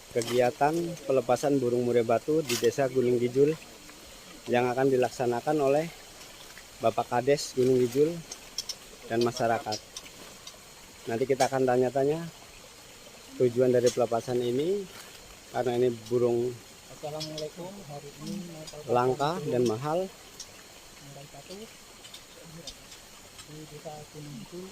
Kegiatan pelepasan burung murai batu di Desa Gunung Gijul yang akan dilaksanakan oleh Bapak Kades Gunung Gijul dan masyarakat. Nanti kita akan tanya-tanya tujuan dari pelepasan ini, karena ini burung Assalamualaikum, hari ini langka dan mahal. murai batu di Desa Gunung Gijul.